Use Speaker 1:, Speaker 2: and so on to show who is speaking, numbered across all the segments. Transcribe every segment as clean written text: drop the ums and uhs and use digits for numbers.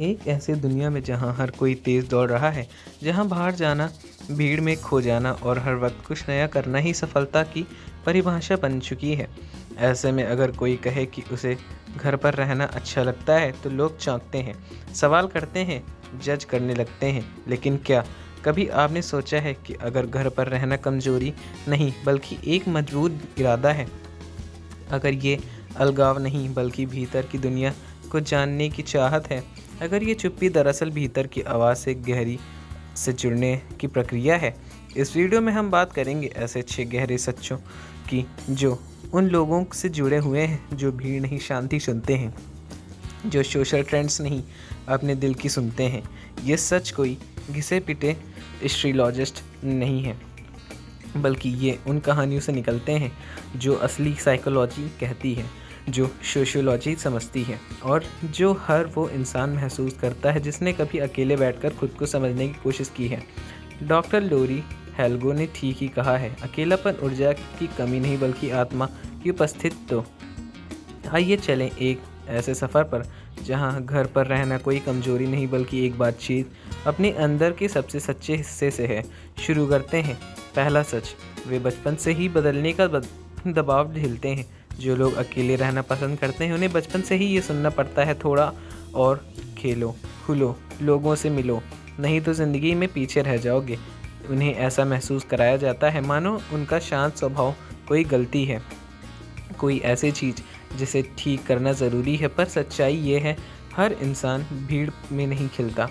Speaker 1: एक ऐसी दुनिया में जहाँ हर कोई तेज़ दौड़ रहा है, जहाँ बाहर जाना, भीड़ में खो जाना और हर वक्त कुछ नया करना ही सफलता की परिभाषा बन चुकी है। ऐसे में अगर कोई कहे कि उसे घर पर रहना अच्छा लगता है तो लोग चौंकते हैं, सवाल करते हैं, जज करने लगते हैं। लेकिन क्या कभी आपने सोचा है कि अगर घर पर रहना कमज़ोरी नहीं बल्कि एक मजबूत इरादा है? अगर ये अलगाव नहीं बल्कि भीतर की दुनिया को जानने की चाहत है, अगर ये चुप्पी दरअसल भीतर की आवाज़ से गहरी से जुड़ने की प्रक्रिया है। इस वीडियो में हम बात करेंगे ऐसे 6 गहरे सच्चों की जो उन लोगों से जुड़े हुए हैं जो भीड़ नहीं शांति सुनते हैं, जो सोशल ट्रेंड्स नहीं अपने दिल की सुनते हैं। ये सच कोई घिसे पिटे एस्ट्रोलॉजिस्ट नहीं है, बल्कि ये उन कहानियों से निकलते हैं जो असली साइकोलॉजी कहती है, जो सोशियोलॉजी समझती है और जो हर वो इंसान महसूस करता है जिसने कभी अकेले बैठकर खुद को समझने की कोशिश की है। डॉक्टर लोरी हेल्गो ने ठीक ही कहा है, अकेलापन ऊर्जा की कमी नहीं बल्कि आत्मा की उपस्थित। तो आइए चलें एक ऐसे सफ़र पर जहां घर पर रहना कोई कमज़ोरी नहीं बल्कि एक बातचीत अपने अंदर के सबसे सच्चे हिस्से से है। शुरू करते हैं। पहला सच, वे बचपन से ही बदलने का दबाव झेलते हैं। जो लोग अकेले रहना पसंद करते हैं उन्हें बचपन से ही ये सुनना पड़ता है, थोड़ा और खेलो, खुलो, लोगों से मिलो, नहीं तो ज़िंदगी में पीछे रह जाओगे। उन्हें ऐसा महसूस कराया जाता है मानो उनका शांत स्वभाव कोई गलती है, कोई ऐसी चीज़ जिसे ठीक करना ज़रूरी है। पर सच्चाई ये है, हर इंसान भीड़ में नहीं खिलता।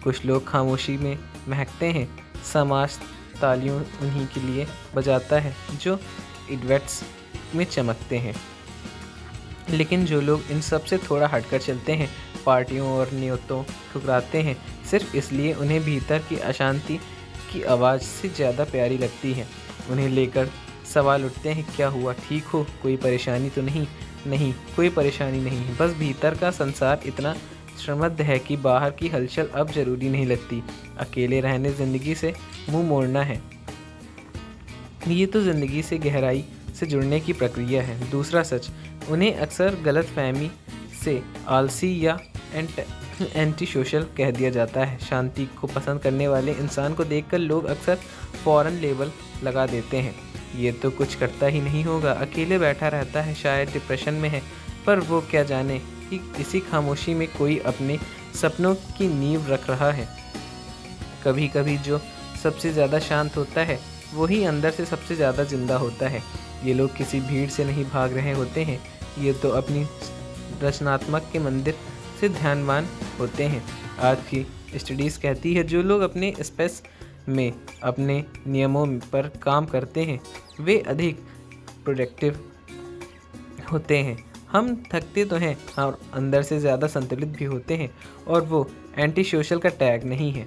Speaker 1: कुछ लोग खामोशी में महकते हैं, समाज तालियों उन्हीं के लिए बजाता है जो इवेंट्स में चमकते हैं। लेकिन जो लोग इन सब से थोड़ा हटकर चलते हैं, पार्टियों और नियतों ठुकराते हैं, सिर्फ इसलिए उन्हें भीतर की अशांति की आवाज़ से ज़्यादा प्यारी लगती है। उन्हें लेकर सवाल उठते हैं, क्या हुआ, ठीक हो, कोई परेशानी तो नहीं? नहीं, कोई परेशानी नहीं, बस भीतर का संसार इतना समृद्ध है कि बाहर की हलचल अब ज़रूरी नहीं लगती। अकेले रहने ज़िंदगी से मुंह मोड़ना है। ये तो ज़िंदगी से गहराई से जुड़ने की प्रक्रिया है। दूसरा सच, उन्हें अक्सर गलतफहमी से आलसी या एंटी सोशल कह दिया जाता है। शांति को पसंद करने वाले इंसान को देखकर लोग अक्सर फ़ौरन लेबल लगा देते हैं, ये तो कुछ करता ही नहीं होगा, अकेले बैठा रहता है, शायद डिप्रेशन में है। पर वो क्या जाने कि इसी खामोशी में कोई अपने सपनों की नींव रख रहा है। कभी कभी जो सबसे ज़्यादा शांत होता है वही अंदर से सबसे ज़्यादा जिंदा होता है। ये लोग किसी भीड़ से नहीं भाग रहे होते हैं, ये तो अपनी रचनात्मक के मंदिर से ध्यानवान होते हैं। आज की स्टडीज़ कहती है जो लोग अपने स्पेस में अपने नियमों पर काम करते हैं वे अधिक प्रोडक्टिव होते हैं। हम थकते तो हैं और अंदर से ज़्यादा संतुलित भी होते हैं, और वो एंटी सोशल का टैग नहीं है।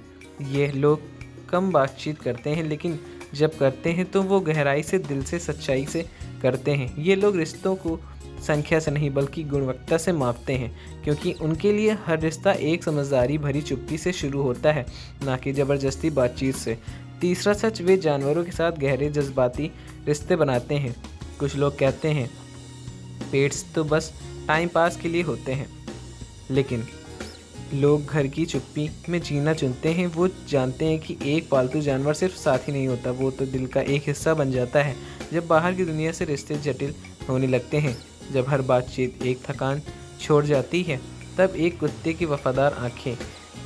Speaker 1: ये लोग कम बातचीत करते हैं, लेकिन जब करते हैं तो वो गहराई से, दिल से, सच्चाई से करते हैं। ये लोग रिश्तों को संख्या से नहीं बल्कि गुणवत्ता से मापते हैं, क्योंकि उनके लिए हर रिश्ता एक समझदारी भरी चुप्पी से शुरू होता है, ना कि ज़बरदस्ती बातचीत से। तीसरा सच, वे जानवरों के साथ गहरे जज्बाती रिश्ते बनाते हैं। कुछ लोग कहते हैं पेट्स तो बस टाइम पास के लिए होते हैं, लेकिन लोग घर की चुप्पी में जीना चुनते हैं। वो जानते हैं कि एक पालतू जानवर सिर्फ साथी नहीं होता, वो तो दिल का एक हिस्सा बन जाता है। जब बाहर की दुनिया से रिश्ते जटिल होने लगते हैं, जब हर बातचीत एक थकान छोड़ जाती है, तब एक कुत्ते की वफादार आंखें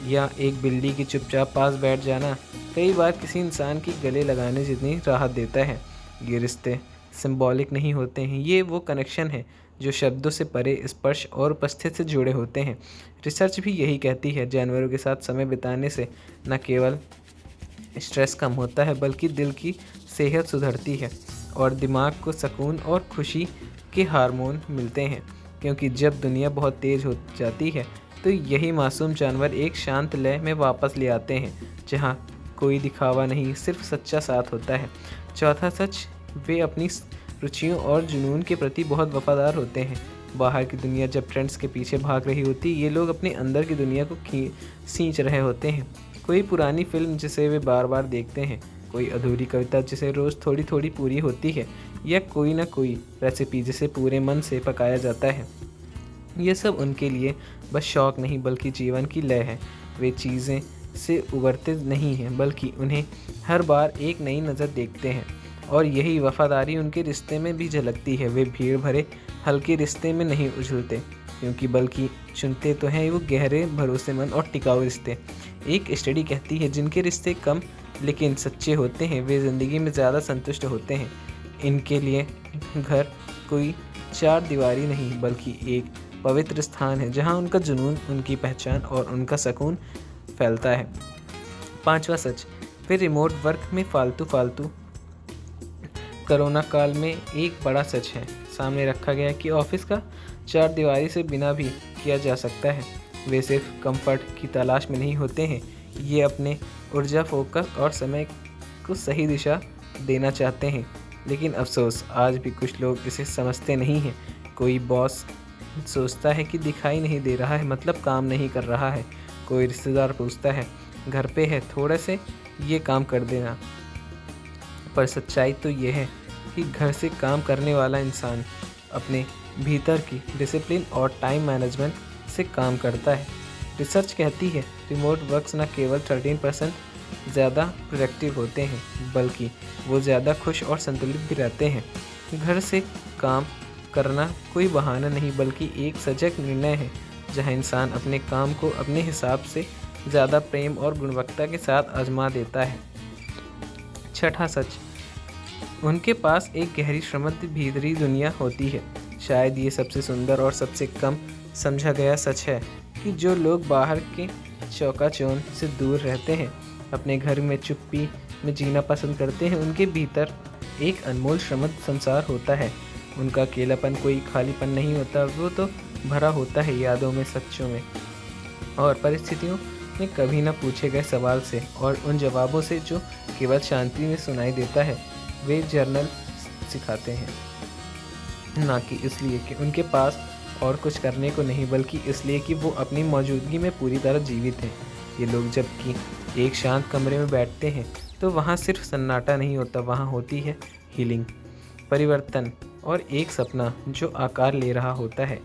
Speaker 1: या एक बिल्ली की चुपचाप पास बैठ जाना कई बार किसी इंसान की गले लगाने जितनी राहत देता है। ये रिश्ते सिंबॉलिक नहीं होते हैं, ये वो कनेक्शन है जो शब्दों से परे, स्पर्श और उपस्थिति से जुड़े होते हैं। रिसर्च भी यही कहती है, जानवरों के साथ समय बिताने से न केवल स्ट्रेस कम होता है बल्कि दिल की सेहत सुधरती है और दिमाग को सुकून और खुशी के हार्मोन मिलते हैं। क्योंकि जब दुनिया बहुत तेज़ हो जाती है तो यही मासूम जानवर एक शांत लय में वापस ले आते हैं, जहाँ कोई दिखावा नहीं, सिर्फ सच्चा साथ होता है। चौथा सच, वे अपनी रुचियों और जुनून के प्रति बहुत वफादार होते हैं। बाहर की दुनिया जब ट्रेंड्स के पीछे भाग रही होती, ये लोग अपने अंदर की दुनिया को सींच रहे होते हैं। कोई पुरानी फिल्म जिसे वे बार बार देखते हैं, कोई अधूरी कविता जिसे रोज़ थोड़ी थोड़ी पूरी होती है, या कोई ना कोई रेसिपी जिसे पूरे मन से पकाया जाता है। ये सब उनके लिए बस शौक नहीं बल्कि जीवन की लय है। वे चीज़ें से उबरते नहीं हैं बल्कि उन्हें हर बार एक नई नज़र देखते हैं, और यही वफादारी उनके रिश्ते में भी झलकती है। वे भीड़ भरे हल्के रिश्ते में नहीं उलझते क्योंकि बल्कि चुनते तो हैं वो गहरे, भरोसेमंद और टिकाऊ रिश्ते। एक स्टडी कहती है जिनके रिश्ते कम लेकिन सच्चे होते हैं वे ज़िंदगी में ज़्यादा संतुष्ट होते हैं। इनके लिए घर कोई चार दीवारी नहीं बल्कि एक पवित्र स्थान है जहाँ उनका जुनून, उनकी पहचान और उनका सुकून फैलता है। पांचवा सच, फिर रिमोट वर्क में फालतू कोरोना काल में एक बड़ा सच है सामने रखा गया कि ऑफिस का चार दीवारी से बिना भी किया जा सकता है। वे सिर्फ कंफर्ट की तलाश में नहीं होते हैं, ये अपने ऊर्जा, फोकस और समय को सही दिशा देना चाहते हैं। लेकिन अफसोस आज भी कुछ लोग इसे समझते नहीं हैं। कोई बॉस सोचता है कि दिखाई नहीं दे रहा है मतलब काम नहीं कर रहा है। कोई रिश्तेदार पूछता है घर पे है थोड़े से ये काम कर देना। पर सच्चाई तो ये है कि घर से काम करने वाला इंसान अपने भीतर की डिसिप्लिन और टाइम मैनेजमेंट से काम करता है। रिसर्च कहती है रिमोट वर्क्स न केवल 13% ज़्यादा प्रोडक्टिव होते हैं बल्कि वो ज़्यादा खुश और संतुलित भी रहते हैं। घर से काम करना कोई बहाना नहीं बल्कि एक सजग निर्णय है जहां इंसान अपने काम को अपने हिसाब से ज़्यादा प्रेम और गुणवत्ता के साथ आजमा देता है। छठा सच, उनके पास एक गहरी समृद्ध भीतरी दुनिया होती है। शायद ये सबसे सुंदर और सबसे कम समझा गया सच है कि जो लोग बाहर के चौकाचौंध से दूर रहते हैं, अपने घर में चुप्पी में जीना पसंद करते हैं, उनके भीतर एक अनमोल समृद्ध संसार होता है। उनका अकेलापन कोई खालीपन नहीं होता, वो तो भरा होता है यादों में, सच्चों में और परिस्थितियों में कभी न पूछे गए सवाल से और उन जवाबों से जो केवल शांति में सुनाई देता है। वे जर्नल सिखाते हैं ना कि इसलिए कि उनके पास और कुछ करने को नहीं बल्कि इसलिए कि वो अपनी मौजूदगी में पूरी तरह जीवित हैं। ये लोग जबकि एक शांत कमरे में बैठते हैं तो वहाँ सिर्फ सन्नाटा नहीं होता, वहाँ होती है हीलिंग, परिवर्तन और एक सपना जो आकार ले रहा होता है।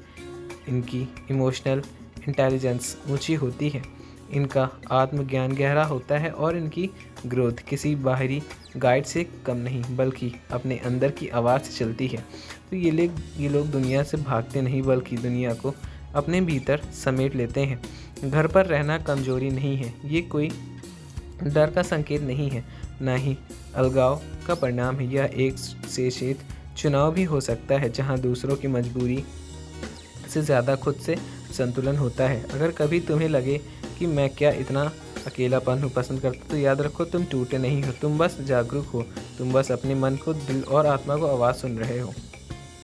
Speaker 1: इनकी इमोशनल इंटेलिजेंस ऊंची होती है, इनका आत्मज्ञान गहरा होता है और इनकी ग्रोथ किसी बाहरी गाइड से कम नहीं बल्कि अपने अंदर की आवाज़ से चलती है। तो ये लोग दुनिया से भागते नहीं बल्कि दुनिया को अपने भीतर समेट लेते हैं। घर पर रहना कमजोरी नहीं है, ये कोई डर का संकेत नहीं है, ना ही अलगाव का परिणाम है। यह एक सचेत चुनाव भी हो सकता है जहां दूसरों की मजबूरी से ज़्यादा खुद से संतुलन होता है। अगर कभी तुम्हें लगे कि मैं क्या इतना अकेलापन हूँ पसंद करता, तो याद रखो तुम टूटे नहीं हो, तुम बस जागरूक हो, तुम बस अपने मन को, दिल और आत्मा को आवाज़ सुन रहे हो।